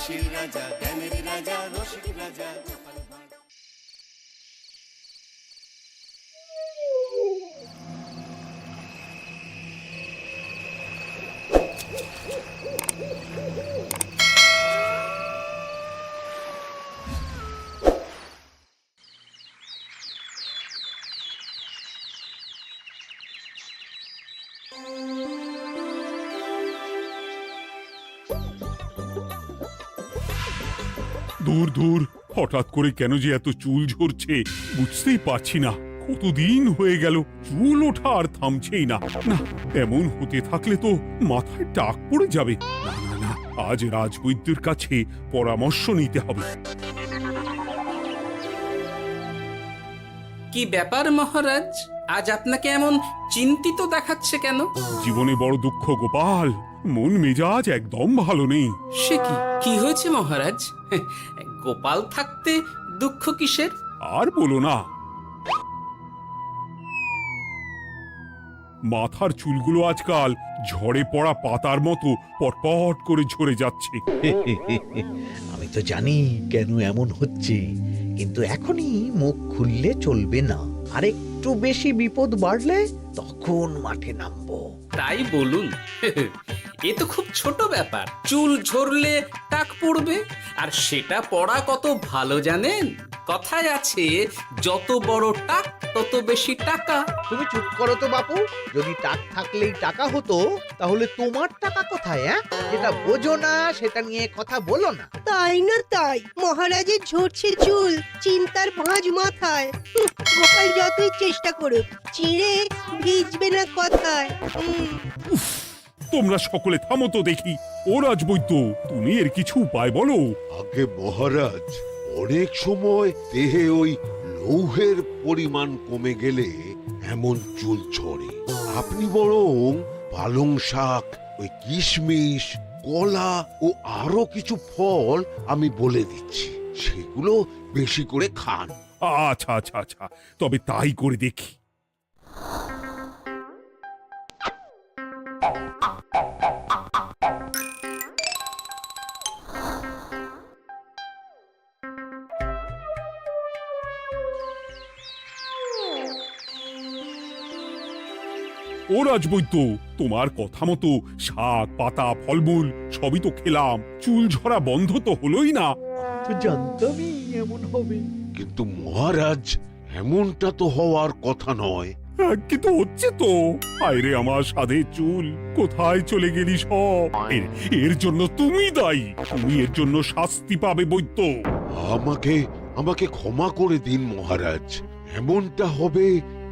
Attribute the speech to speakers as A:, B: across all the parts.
A: হাসির রাজা, জ্ঞানের রাজা, রসিক রাজা।
B: দূর দূর, হঠাৎ করে কেন যে এত চুল ঝরছে বুঝতেই পারছি না। কতদিন হয়ে গেল চুল ওঠা আর থামছেই না। না, এমন হতে থাকলে তো মাথায় টাক পড়ে যাবে। না না না, আজ রাজবৈদ্যের কাছে পরামর্শ নিতে হবে।
C: কি ব্যাপার মহারাজ, আজ আপনাকে এমন চিন্তিত দেখাচ্ছে কেন?
B: জীবনে বড় দুঃখ গোপাল, মন মেজাজ একদম ভালো নেই।
C: সে কি, কি হয়েছে মহারাজ? গোপাল থাকতে দুঃখ কিসের?
B: আর বলো না, মাথার চুলগুলো আজকাল ঝড়ে পড়া পাতার মতো পটপট করে ঝরে যাচ্ছে।
D: আমি তো জানি কেন এমন হচ্ছে, কিন্তু এখনই মুখ খুললে চলবে না। আর একটু বেশি বিপদ বাড়লে তখন মাঠে নামবো।
C: তাই বলুন। এ তো খুব ছোট ব্যাপার, চুল ঝরলে টাক পড়বে, আর সেটা পড়া কত ভালো জানেন? কথায় আছে, যত বড় টাক তত বেশি টাকা।
D: তুমি চুপ করো তো বাপু। যদি টাক থাকলেই টাকা হতো, তাহলে তোমার টাকা কোথায়? যেটা বোঝো না সেটা নিয়ে কথা বলো না।
E: তাই না তাই, মহারাজের ঝরছে চুল, চিন্তার ভাঁজ মাথায়। গোপাল যতই চেষ্টা করুক, চিড়ে ভিজবে না কথায়।
B: তোমরা সকলে থামো তো দেখি। ও রাজবৈদ্য, তুমি এর কিছু উপায় বলো।
F: আগে মহারাজ, অনেক সময় দেহে ওই লৌহের পরিমাণ কমে গেলে এমন চুল ঝরে। আপনি বরং পালং শাক, ওই কিশমিশ, কলা ও আরো কিছু ফল আমি বলে দিচ্ছি, সেগুলো বেশি করে খান।
B: আচ্ছা আচ্ছা আচ্ছা, তবে তাই করে দেখি। ও রাজবৈদ্য, তোমার কথা মতো শাক পাতা ফলমূল সবই তো খেলাম, চুল ঝরা বন্ধ তো হলোই না।
D: তো জানতামই এমন হবে।
F: কিন্তু মহারাজ, এমনটা তো হওয়ার কথা নয়।
B: কিন্তু হচ্ছে তো। আরে আমার সাধের চুল, কোথায় চলে গেলি সব? এর জন্য তুমি দায়ী, তুমি এর জন্য শাস্তি পাবে বৈদ্য।
F: আমাকে আমাকে ক্ষমা করে দিন মহারাজ, এমনটা হবে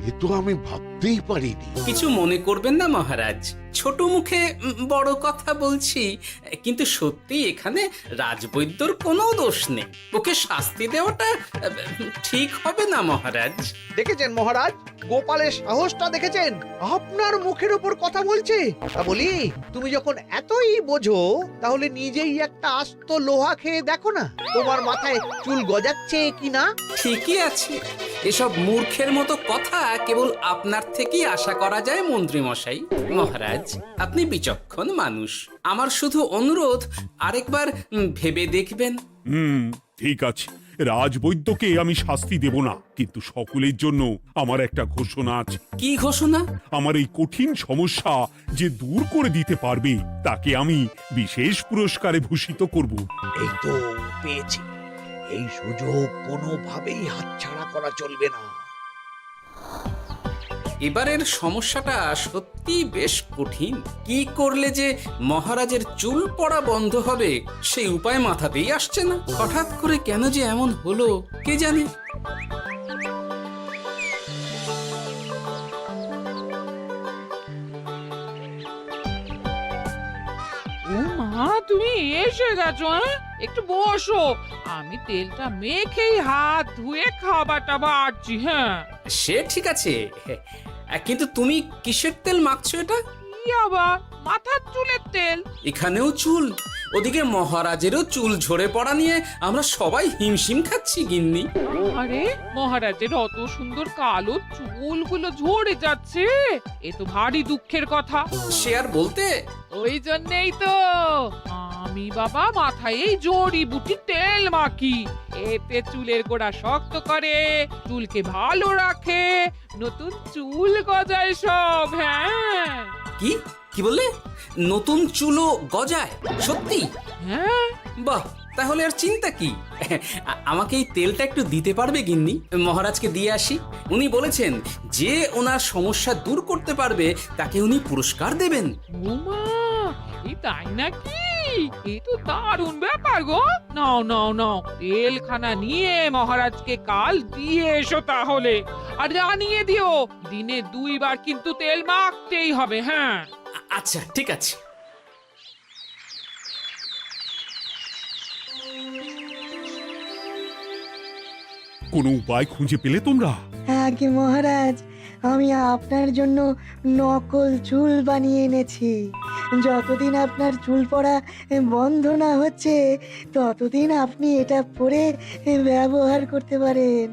F: এ তো আমি ভাবতেই পারিনি।
C: কিছু মনে করবেন না মহারাজ, ছোট মুখে বড় কথা বলছি, কিন্তু সত্যি এখানে রাজবৈদ্যর কোনো দোষ নেই। ওকে শাস্তি দেওয়াটা ঠিক হবে না মহারাজ।
D: দেখেছেন মহারাজ, গোপালের সাহসটা দেখেছেন? আপনার মুখের উপর কথা বলছে। তা বলি, তুমি যখন এতই বোঝো, তাহলে নিজেই একটা আস্ত লোহা খেয়ে দেখো না, তোমার মাথায় চুল গজাচ্ছে কিনা।
C: ঠিকই আছে, এসব মূর্খের মতো কথা কেবল আপনার থেকেই আশা করা যায় মন্ত্রী মশাই। মহারাজ, আপনি বিচক্ষণ মানুষ, আমার শুধু অনুরোধ, আরেকবার ভেবে দেখবেন।
B: ঠিক আছে, রাজবৈদ্যকে আমি শাস্তি দেব না, কিন্তু সকলের জন্য আমার একটা ঘোষণা আছে।
C: কি ঘোষণা?
B: আমার এই কঠিন সমস্যা যে দূর করে দিতে পারবে, তাকে আমি বিশেষ পুরস্কারে ভূষিত করব।
D: এই তো পেয়েছি, এই সুযোগ কোনোভাবেই হাতছাড়া করা চলবে না।
C: এবারের সমস্যাটা সত্যি বেশ কঠিন। কি করলে যে মহারাজের চুল পড়া বন্ধ হবে সেই উপায় মাথাতেই আসছে না। হঠাৎ করে কেন যে এমন হলো কে জানে।
G: ও মা, তুমি এসে গেছো? একটু বসো, আমি তেলটা মেখেই হাত ধুয়ে খাবারটা বাড়ছি। হ্যাঁ,
C: সে ঠিক আছে, কিন্তু তুমি কিসের তেল মাখছো এটা?
G: কি আবার মাথার চুলের তেল?
C: এখানেও চুল, ওদিকে মহারাজেরও চুল ঝরে পড়া নিয়ে আমরা সবাই হিমশিম খাচ্ছি গিন্নি।
G: আরে, মহারাজের অত সুন্দর কালো চুলগুলো ঝরে যাচ্ছে, এ তো ভারী দুঃখের কথা।
C: সে আর বলতে।
G: ওই জন্যেই তো আমি বাবা মাথায় এই জড়িবুটি তেল মাখি, এতে চুলের গোড়া শক্ত করে, চুলকে ভালো রাখে, নতুন চুল গজায় সব। হ্যাঁ
C: কি কি বললে? নতুন চুলও গজায়? সত্যি?
G: হ্যাঁ,
C: বাহ, তাহলে আর চিন্তা কি? আমাকে এই তেলটা একটু দিতে পারবে গিন্নি? মহারাজকে দিয়ে আসি। উনি বলেছেন যে ওনার সমস্যা দূর করতে পারবে তাকে উনি পুরস্কার দেবেন।
G: উমা, এই তাই নাকি? এই তো দারুণ ব্যাপার গো। নাও নাও নাও, তেলখানা নিয়ে মহারাজকে কাল দিয়ে এসো তাহলে। আর জানিয়ে দিও, দিনে 2 বার কিন্তু তেল মাখতেই হবে। হ্যাঁ
C: আচ্ছা, ঠিক আছে।
B: কোনো উপায় খুঁজে পেলে তোমরা?
H: আগে মহারাজ, আমি আপনার জন্য নকল চুল বানিয়ে এনেছি। যতদিন আপনার চুল পড়া বন্ধ না হচ্ছে ততদিন আপনি এটা পরে ব্যবহার করতে পারেন।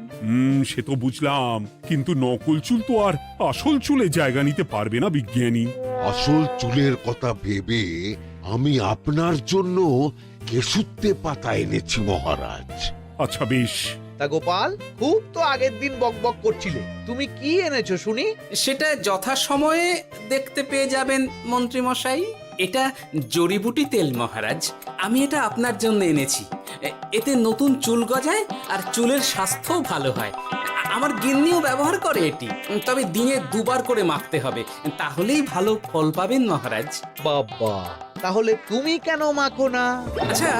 B: সে তো বুঝলাম, কিন্তু নকল চুল তো আর আসল চুলে জায়গা নিতে পারবে না বিজ্ঞানী।
F: আসল চুলের কথা ভেবে আমি আপনার জন্য কেশুত্তে পাতা এনেছি মহারাজ।
B: আচ্ছা বেশ।
D: তা গোপাল, খুব তো আগের দিন বকবক করছিলে, তুমি কি এনেছো শুনি?
C: সেটা যথাসময়ে দেখতে পেয়ে যাবেন মন্ত্রী মশাই। এটা জড়িবুটি তেল মহারাজ, আমি এটা আপনার জন্য এনেছি। এতে নতুন চুল গজায় আর চুলের স্বাস্থ্যও ভালো হয়। আমার গিন্নিও ব্যবহার করে এটি, তবে দিনে 2 বার করে মাখতে হবে, তাহলেই ভালো ফল পাবেন মহারাজ।
D: বাবা, তাহলে তুমি কেন মাখো না?
C: আচ্ছা,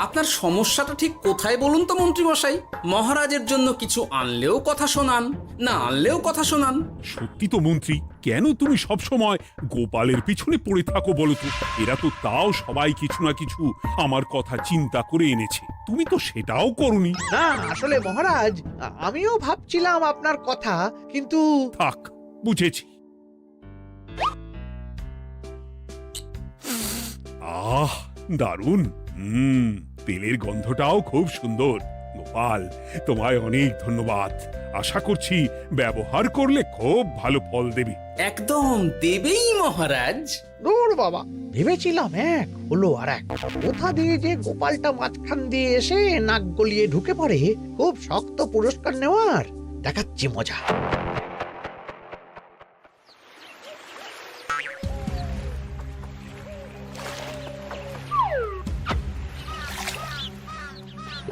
C: আপনার সমস্যাটা ঠিক কোথায় বলুন তো মন্ত্রী মশাই? মহারাজের জন্য কিছু আনলেও কথা শোনান, না আনলেও কথা শোনান।
B: সত্যি তো মন্ত্রী, কেন তুমি সব সময় গোপালের পিছনে পড়ে থাকো বলো তো? এরা তো তাও সবাই কিছু না কিছু আমার কথা চিন্তা করে এনেছে, তুমি তো সেটাও করনি।
D: না, আসলে মহারাজ, আমিও ভাবছিলাম আপনার কথা, কিন্তু
B: থাক, বুঝেছি। আহ, দারুণ। তেলের গন্ধটাও খুব সুন্দর। গোপাল, তোমায় অনেক ধন্যবাদ। আশা করছি ব্যবহার করলে খুব ভালো ফল দেবে।
C: একদম দেবেই মহারাজ।
D: দূর বাবা, ভেবেছিলাম এক হলো আর এক। কোথা দিয়ে যে গোপালটা মাঝখান দিয়ে এসে নাক গলিয়ে ঢুকে পড়ে, খুব শক্ত পুরস্কার নেওয়ার। দেখাচ্ছি মজা।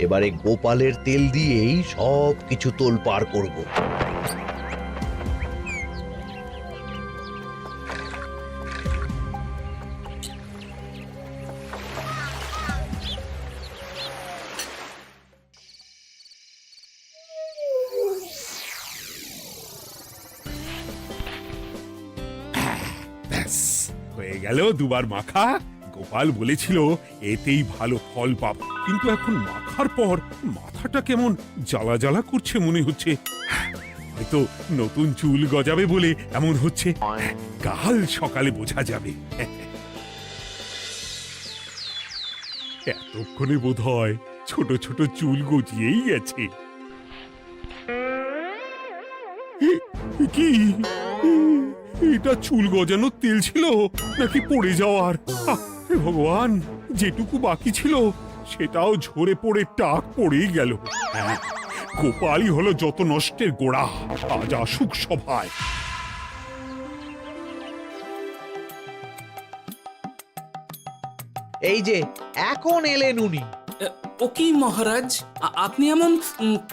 D: এবারে গোপালের তেল দিয়েই সব কিছু তোলপাড় করব।
B: ব্যাস, হয়ে গেল 2 বার মাখা। গোপাল বলেছিল এতেই ভালো ফল পাব, কিন্তু এখন মাখার পর মাথাটা কেমন জ্বালা জ্বালা করছে মনে হচ্ছে। হয়তো নতুন চুল গজাবে বলে এমন হচ্ছে। কাল সকালে বোঝা যাবে। এতক্ষণে বোধহয় ছোট ছোট চুল গজিয়েই গেছে। কি এটা চুল গজানোর তেল ছিল নাকি পড়ে যাওয়ার? হে ভগবান, যেটুকু বাকি ছিল সেটাও ঝরে পড়ে টাক পড়েই গেল। হ্যাঁ, গোপালই হলো যত নষ্টের গোড়া। আজ আসুক সভায়।
D: এই যে এখন এলেন উনি।
C: ও কি মহারাজ, আপনি এমন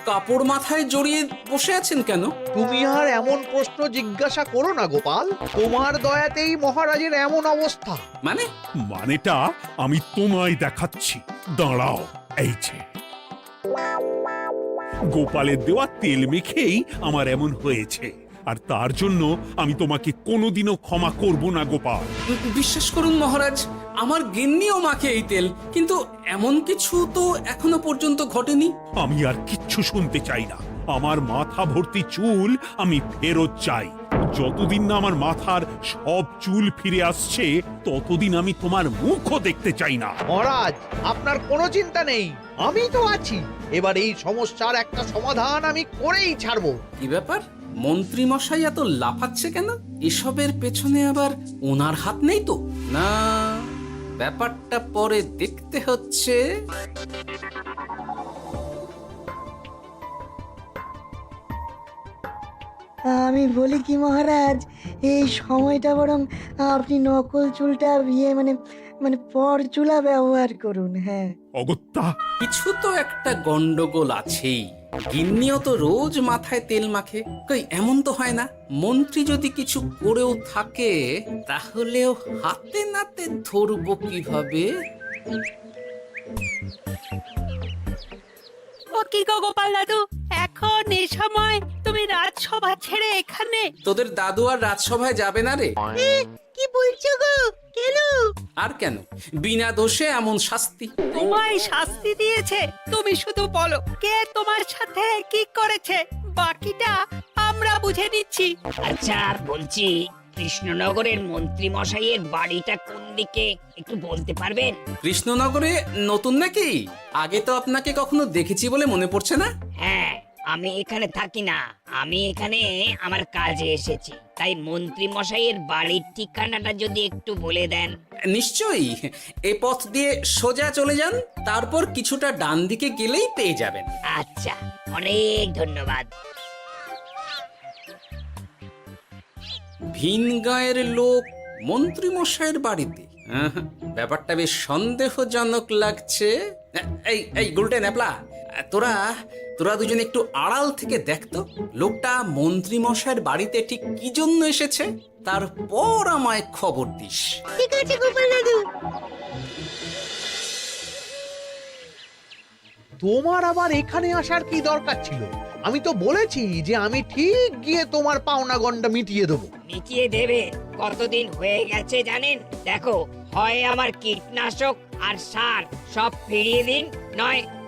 C: কাপড় মাথায় জড়িয়ে বসে আছেন কেন?
D: তুমি আর এমন প্রশ্ন জিজ্ঞাসা করো না গোপাল, তোমার দয়াতেই মহারাজের এমন অবস্থা।
B: মানেটা আমি তোমায় দেখাচ্ছি, দাঁড়াও। এই যে গোপালের দেওয়া তেল মেখেই আমার এমন হয়েছে, আর তার জন্য আমি তোমাকে কোনোদিনও ক্ষমা করব না গোপাল।
C: বিশ্বাস করুন মহারাজ, আমার গিন্নিও মাখে এই তেল, কিন্তু এমন কিছু তো এখনো পর্যন্ত ঘটেনি।
B: আমি আর কিচ্ছু শুনতে চাই না। আমার মাথা ভর্তি চুল আমি ফেরত চাই। যতদিন না আমার মাথার সব চুল ফিরে আসছে ততদিন আমি তোমার মুখও দেখতে চাই না।
D: মহারাজ, আপনার কোনো চিন্তা নেই, আমি তো আছি। এবার এই সমস্যার একটা সমাধান আমি করেই ছাড়বো।
C: কি ব্যাপার, মন্ত্রী মশাই এত লাফাচ্ছে কেন? এসবের পেছনে আবার ওনার হাত নেই তো? না, ব্যাপারটা পরে দেখতে হচ্ছে।
H: আমি বলি কি মহারাজ, এই সময়টা বরং আপনি নকল চুলটা মানে মানে পরচুলা ব্যবহার করুন। হ্যাঁ,
B: অগত্যা,
C: কিছু তো একটা গন্ডগোল আছেই। গিন্নিও তো রোজ মাথায় তেল মাখে, কই এমন তো হয় না। মন্ত্রী যদি কিছু করেও থাকে তাহলেও হাতে নাতে ধরবো কিভাবে?
I: ও কি গো গোপাল দাদু, এখন এই সময় তুমি রাজসভা ছেড়ে এখানে?
C: তোদের দাদু আর রাজসভায় যাবে না রে?
E: কি বলছো গো? কেন?
C: আর কেন, বিনা দোষে এমন শাস্তি।
I: তোমায় শাস্তি দিয়েছে, তুমি শুধু বলো কে তোমার সাথে কি করেছে, বাকিটা আমরা বুঝে নিচ্ছি।
J: আচ্ছা বলছি, কৃষ্ণনগরের মন্ত্রী মশাইয়ের বাড়িটা কোন দিকে একটু বলতে পারবেন?
C: কৃষ্ণনগরে নতুন নাকি? আগে তো আপনাকে কখনো দেখেছি বলে মনে পড়ছে না।
J: হ্যাঁ, আমি এখানে থাকি না, আমি এখানে আমার কাজে এসেছি, তাই মন্ত্রী মশাইয়ের বাড়ির ঠিকানাটা যদি একটু বলে দেন।
C: নিশ্চয়ই, এ পথ দিয়ে সোজা চলে যান, তারপর কিছুটা ডান দিকে গেলেই পেয়ে যাবেন।
J: আচ্ছা, অনেক ধন্যবাদ।
C: ভিন গাঁয়ের লোক মন্ত্রী মশাইয়ের বাড়িতে? ব্যাপারটা বেশ সন্দেহজনক লাগছে। এই এই গুলটে ন্যাপলা, তোরা তোরা দুজন একটু আড়াল থেকে দেখতো লোকটা মন্ত্রী মশাইয়ের বাড়িতে ঠিক কি জন্য এসেছে, তারপর আমায় খবর দিস।
E: ঠিক আছে গোপাল দাদু।
D: তোমার আবার এখানে আসার কি দরকার ছিল? আমি তো বলেছি যে আমি ঠিক গিয়ে তোমার পাওনা গন্ডা মিটিয়ে দেবো।
J: মিটিয়ে দেবে? কতদিন হয়ে গেছে জানেন? দেখো, হয় আমার কীটনাশক আর সার সব ফিরিয়ে দিন,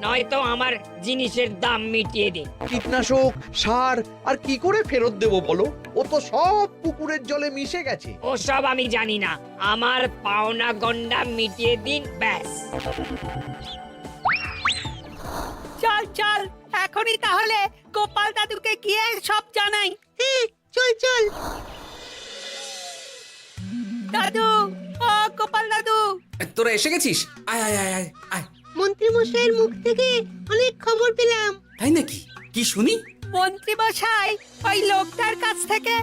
J: নয়তো আমার জিনিসের দাম মিটিয়ে দিন।
D: কীটনাশক, সার আর কি করে ফেরত দেবো বলো? ও তো সব পুকুরের জলে মিশে গেছে।
J: ওসব আমি জানি না, আমার পাওনা গন্ডা মিটিয়ে দিন, ব্যাস।
I: চল চল, এখনই তাহলে গোপাল দাদুকে গিয়ে সব জানাই।
E: হ্যাঁ, চল চল।
I: দাদু, ও গোপাল দাদু।
C: তোরা এসে গেছিস? আয় আয় আয় আয় আয়।
E: মন্ত্রী মশাইয়ের মুখ থেকে অনেক খবর পেলাম।
C: তাই নাকি? কি শুনি?
I: মন্ত্রী মশাই ওই লোকটার কাছ থেকে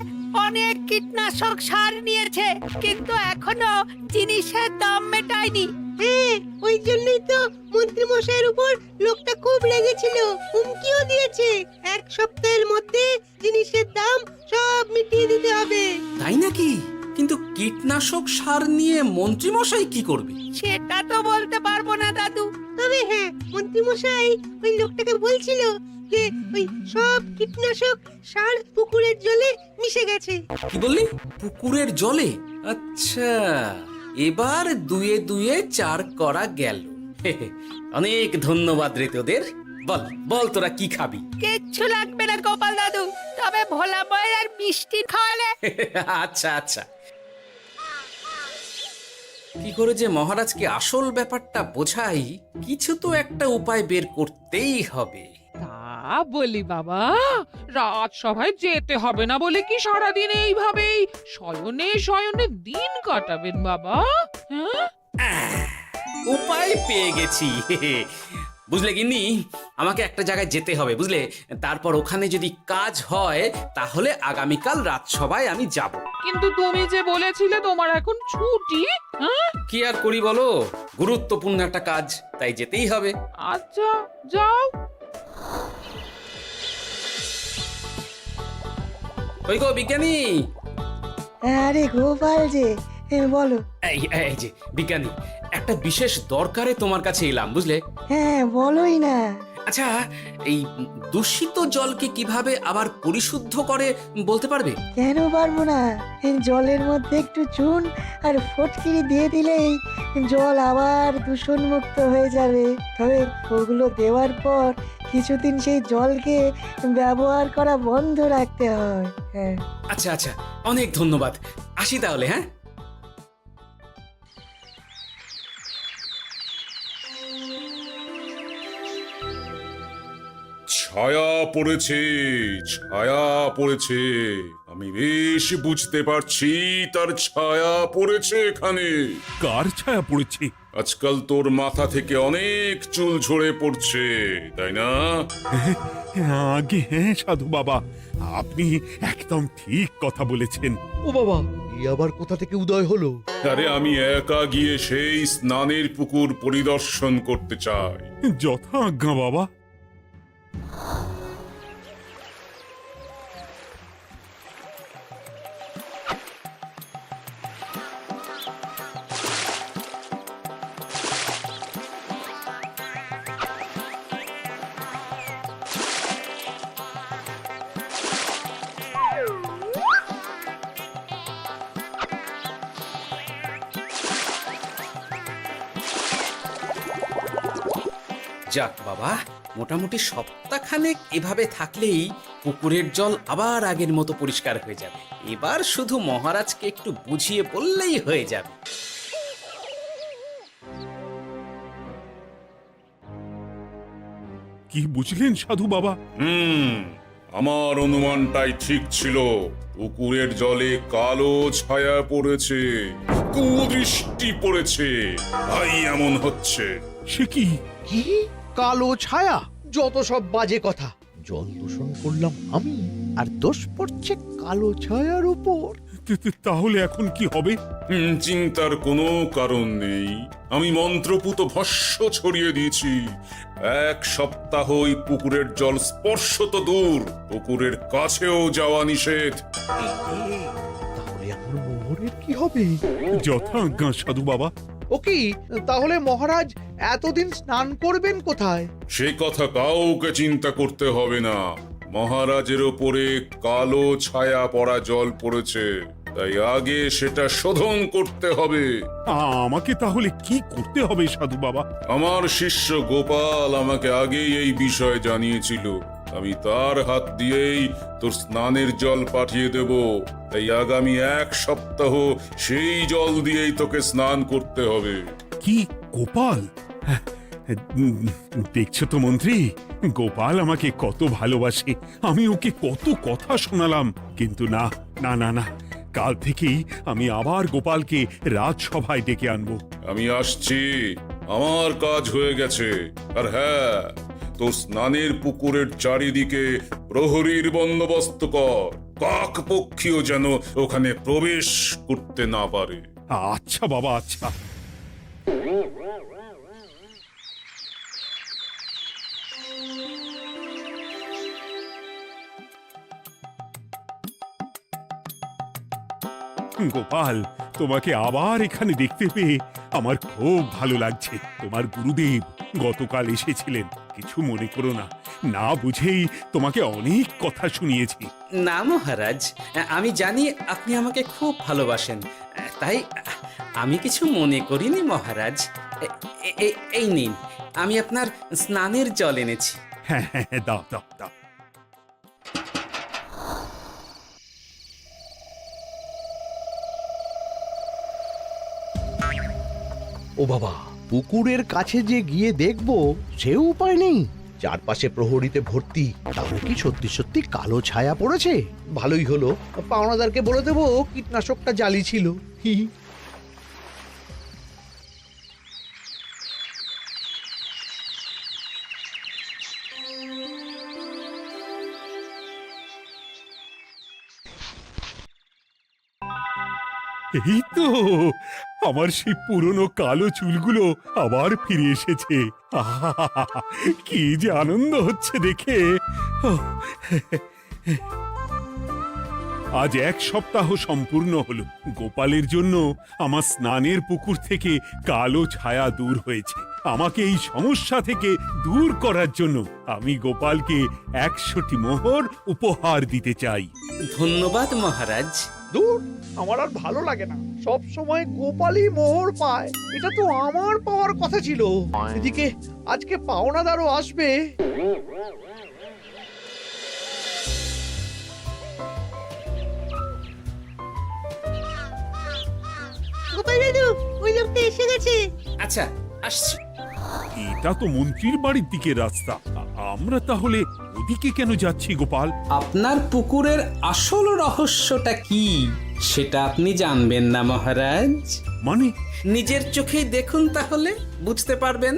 I: অনেক কীটনাশক সার নিয়েছে, কিন্তু এখনো জিনিসের দাম মেটায়নি।
E: হ্যাঁ, ওই জন্যই তো মন্ত্রী মশাইয়ের উপর লোকটা খুব রেগেছিল, হুমকিও দিয়েছে 1 সপ্তাহের মধ্যে জিনিসের দাম সব মিটিয়ে দিতে হবে।
C: তাই নাকি? কিন্তু কীটনাশক সার নিয়ে মন্ত্রী মশাই কি করবে?
I: সেটা তো বলতে পারবো না দাদু।
E: তবে হ্যাঁ, মন্ত্রী মশাই ওই লোকটাকে বলছিল যে ওই সব কীটনাশক সার পুকুরের জলে মিশে গেছে।
C: কি বললি? পুকুরের জলে? আচ্ছা, এবার দুয়ে দুয়ে 4 করা গেল। অনেক ধন্যবাদ রে তোদের। বল বল, তোরা কি খাবি?
I: কিচ্ছু লাগবে না গোপাল দাদু, তবে ভোলা বয় আর মিষ্টি খাওয়ালে।
C: আচ্ছা আচ্ছা। কি করে যে মহারাজকে আসল ব্যাপারটা বোঝাই, কিছু তো একটা উপায় বের করতেই হবে।
G: তা বলি বাবা, রাজসভায় যেতে হবে না বলে কি সারাদিন এইভাবেই শয়নে শয়নে দিন কাটাবেন বাবা? হ্যাঁ,
C: উপায় পেয়ে গেছি। বুঝলে গিন্নি, আমাকে একটা জায়গায় যেতে হবে, বুঝলে? তারপর ওখানে যদি কাজ হয় তাহলে আগামীকাল রাজসভায় আমি যাব।
G: কিন্তু তুমি যে বলেছিলে তোমার এখন ছুটি। হ্যাঁ,
C: কি আর করি বলো, গুরুত্বপূর্ণ একটা কাজ, তাই যেতেই হবে।
G: আচ্ছা যাও।
C: ওই গো বিজ্ঞানী,
H: আরে গোপাল যে, বলো।
C: এই এই যে বিজ্ঞানী, একটা বিশেষ দরকারে তোমার কাছে এলাম, বুঝলে?
H: হ্যাঁ, বলোই না।
C: আচ্ছা, এই দূষিত জলকে কিভাবে আবার পরিশুদ্ধ করে বলতে পারবে?
H: কেন পারবো না? জলের মধ্যে একটু চুন আর ফটকিরি দিয়ে দিলেই জল আবার দূষণমুক্ত হয়ে যাবে। তবে ওগুলো দেওয়ার পর কিছুদিন সেই জলকে ব্যবহার করা বন্ধ রাখতে হয়। হ্যাঁ।
C: আচ্ছা আচ্ছা, অনেক ধন্যবাদ, আসি তাহলে। হ্যাঁ,
K: ছায়া পড়েছে, ছায়া পড়েছে। আমি বেশ বুঝতে পারছি তার ছায়া পড়েছে এখানে।
B: কার ছায়া পড়েছে?
K: আজকাল তোর মাথা থেকে অনেক চুল ঝরে পড়ছে, তাই না?
B: আগে হ্যাঁ সাধু বাবা, আপনি একদম ঠিক কথা বলেছেন।
D: ও বাবা, এই আবার কোথা থেকে উদয় হলো?
K: আরে আমি একা গিয়ে সেই স্নানের পুকুর পরিদর্শন করতে চাই।
B: যথা আজ্ঞা বাবা।
C: যাক বাবা, মোটামুটি সপ্তাহখানেক এভাবে থাকলেই পুকুরের জল আবার আগের মতো পরিষ্কার হয়ে যাবে। এবার শুধু মহারাজকে একটু বুঝিয়ে বললেই হয়ে যাবে।
B: কি বুঝলেন সাধু বাবা?
K: আমার অনুমানটাই ঠিক ছিল। পুকুরের জলে কালো ছায়া পড়েছে, কুদৃষ্টি পড়েছে, তাই এমন হচ্ছে।
B: সে কি?
D: কি কালো ছায়া? যত সব বাজে কথা। জল দূষণ করলাম আমি, আর দোষ পড়ছে কালো ছায়ার উপর।
B: তাহলে এখন কি হবে?
K: চিন্তার কোনো কারণ নেই। আমি মন্ত্রপুত ভস্য ছড়িয়ে দিয়েছি। 1 সপ্তাহ ওই পুকুরের জল স্পর্শ তো দূর, পুকুরের কাছেও যাওয়া নিষেধ।
D: তাহলে আমার মোহরের কি হবে?
B: যথা আজ্ঞা সাধু বাবা।
D: ও কি, তাহলে মহারাজ এতদিন স্নান করবেন কোথায়?
K: সে কথা কাউকে চিন্তা করতে হবে না। মহারাজের ওপরে কালো ছায়া পড়া জল পড়েছে, তাই আগে সেটা শোধন করতে হবে।
B: আমাকে তাহলে কি করতে হবে সাধু বাবা?
K: আমার শিষ্য গোপাল আমাকে আগেই এই বিষয় জানিয়েছিল। আমি তার হাত দিয়েই তোর স্নানের জল পাঠিয়ে দেব। তাই আগামী 1 সপ্তাহ সেই জল দিয়েই তোকে স্নান করতে হবে।
B: কি গোপাল? দেখছো তো মন্ত্রী, গোপাল আমাকে কত ভালোবাসে। আমি ওকে কত কথা শোনালাম, কিন্তু না না না না, কাল থেকেই আমি আবার গোপালকে রাজসভায় ডেকে আনবো।
K: আমি আসছি, আমার কাজ হয়ে গেছে। আর হ্যাঁ, তোর স্নানের পুকুরের চারিদিকে প্রহরীর বন্দোবস্ত কর। কাক পক্ষীও যেন ওখানে প্রবেশ করতে না পারে।
B: আচ্ছা বাবা, আচ্ছা। গোপাল, তোমাকে আবার এখানে দেখতে পেয়ে আমার খুব ভালো লাগছে। তোমার গুরুদেব গতকাল এসেছিলেন, কিছু মনে করো না। না বুঝেই তোমাকে অনেক কথা শুনিয়েছি।
C: না মহারাজ, আমি জানি আপনি আমাকে খুব ভালোবাসেন, তাই আমি কিছু মনে করিনি মহারাজ। এই নিন, আমি আপনার স্নানের জল এনেছি।
B: হ্যাঁ হ্যাঁ হ্যাঁ, দাও দাও দাও।
D: ও বাবা, পুকুরের কাছে যে গিয়ে দেখবো সে উপায় নেই। চারপাশে প্রহরীতে ভর্তি। তাহলে কি সত্যি সত্যি কালো ছায়া পড়েছে? ভালোই হলো, পাওনাদারকে বলে দেবো কীটনাশকটা জালি ছিল। হি হি।
B: এই তো আমার সেই পুরনো কালো চুলগুলো আবার ফিরে এসেছে। আহা, কি যে আনন্দ হচ্ছে দেখে। আজ 1 সপ্তাহ সম্পূর্ণ হলো। গোপালের জন্য আমার স্নানের পুকুর থেকে কালো ছায়া দূর হয়েছে। আমাকে এই সমস্যা থেকে দূর করার জন্য আমি গোপালকে 100টি মোহর উপহার দিতে চাই।
C: ধন্যবাদ মহারাজ।
D: দূর, আমার আর ভালো লাগে না। সব সময় গোপালই মোহর পায়, এটা তো আমার পাওয়ার কথা ছিল। এদিকে আজকে পাওনাদারও আসবে।
E: গোপাল দাদু, ওই লোকটা এসে গেছে।
C: আচ্ছা, আসছি।
B: এটা তো মন্ত্রীর বাড়ির দিকে রাস্তা। আমরা তাহলে ওদিকে কেন যাচ্ছি গোপাল?
C: আপনার পুকুরের আসল রহস্যটা কি সেটা আপনি জানবেন না মহারাজ?
B: মানে
C: নিজের চোখেই দেখুন, তাহলে বুঝতে পারবেন।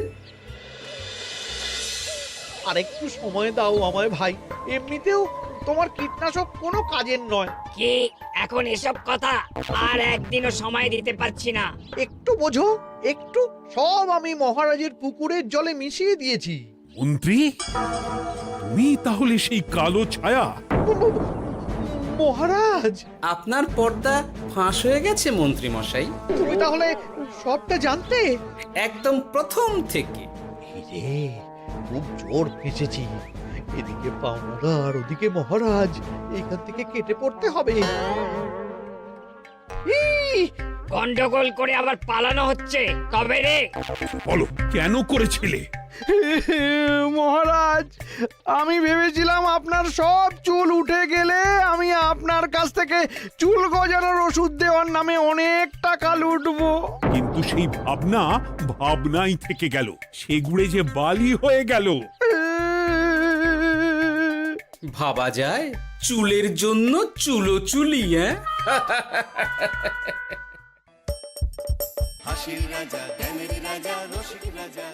D: আর একটু সময় দাও আমায় ভাই, এমনিতেও তোমার কীটনাশক কোনো কাজের নয়।
J: কি এখন এসব কথা? আর একদিনও সময় দিতে পারছি না।
D: একটু বোঝো, একটু। সব আমি মহারাজের পুকুরের জলে মিশিয়ে দিয়েছি।
B: মন্ত্রী, তুমি তাহলে সেই কালো ছায়া?
D: মহারাজ,
C: আপনার পর্দা ফাঁস হয়ে গেছে মন্ত্রী মশাই।
D: তুমি তাহলে সবটা জানতে?
C: একদম প্রথম থেকে।
D: রে, খুব জোর ফেঁসেছি। এদিকে পাওনা আর ওদিকে মহারাজ, এখান থেকে কেটে পড়তে হবে।
J: গন্ডগোল করে আবার পালানো হচ্ছে তবে রে।
B: বলো, কেন করেছিলে?
L: মহারাজ, আমি ভেবেছিলাম আপনার সব চুল উঠে গেলে আমি আপনার কাছ থেকে চুল গজানোর ওষুধ দেওয়ার নামে অনেক টাকা লুটবো।
B: কিন্তু সেই ভাবনা ভাবনাই থেকে গেল, সেগুড়ে যে বালি হয়ে গেল।
C: ভাবা যায় চুলের জন্য চুলো চুলি, হ্যাঁ?
A: হাসির রাজা জ্ঞানের রাজা রসিক রাজা